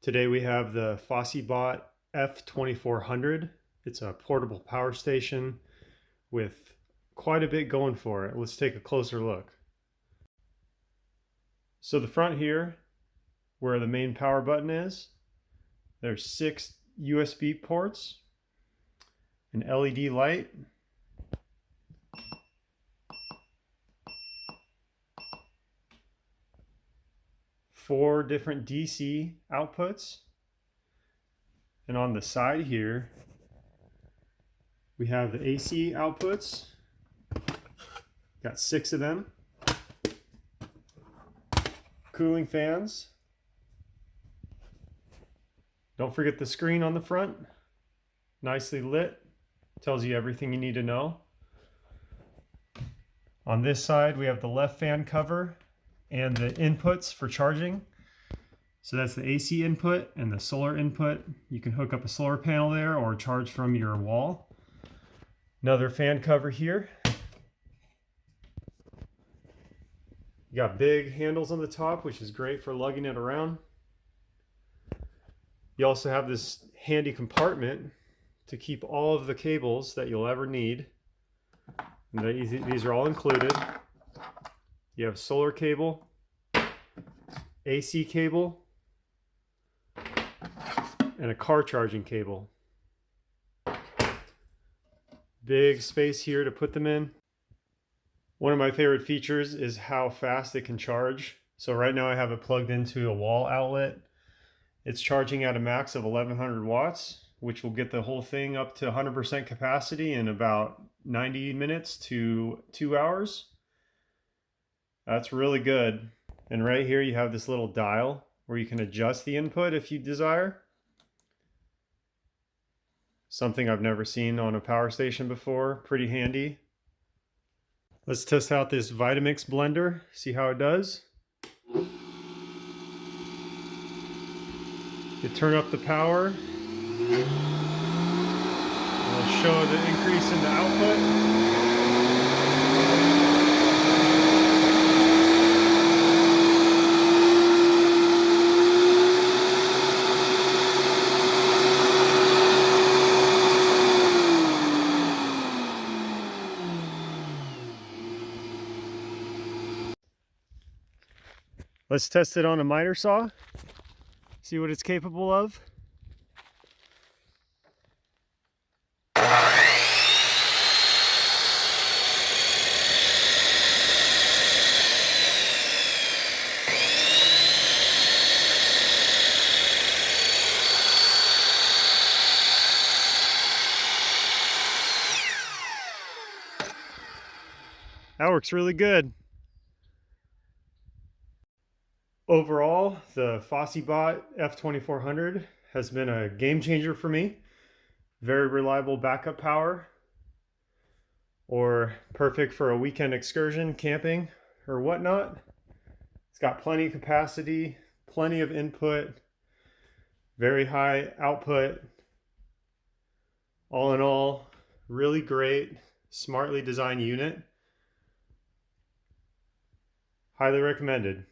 Today we have the FOSSiBOT F2400. It's a portable power station with quite a bit going for it. Let's take a closer look. So the front here, where the main power button is, there's 6 USB ports, an LED light, four different DC outputs, and on the side here we have the AC outputs. Got 6 of them. Cooling fans. Don't forget the screen on the front. Nicely lit. Tells you everything you need to know. On this side we have the left fan cover and the inputs for charging. So that's the AC input and the solar input. You can hook up a solar panel there or charge from your wall. Another fan cover here. You got big handles on the top, which is great for lugging it around. You also have this handy compartment to keep all of the cables that you'll ever need. And these are all included. You have solar cable, AC cable, and a car charging cable. Big space here to put them in. One of my favorite features is how fast it can charge. So right now I have it plugged into a wall outlet. It's charging at a max of 1100 watts, which will get the whole thing up to 100% capacity in about 90 minutes to 2 hours. That's really good. And right here you have this little dial where you can adjust the input if you desire. Something I've never seen on a power station before. Pretty handy. Let's test out this Vitamix blender, see how it does. You turn up the power. It'll show the increase in the output. Let's test it on a miter saw, see what it's capable of. That works really good. Overall, the FOSSiBOT F2400 has been a game changer for me. Very reliable backup power, or perfect for a weekend excursion, camping, or whatnot. It's got plenty of capacity, plenty of input, very high output. All in all, really great, smartly designed unit. Highly recommended.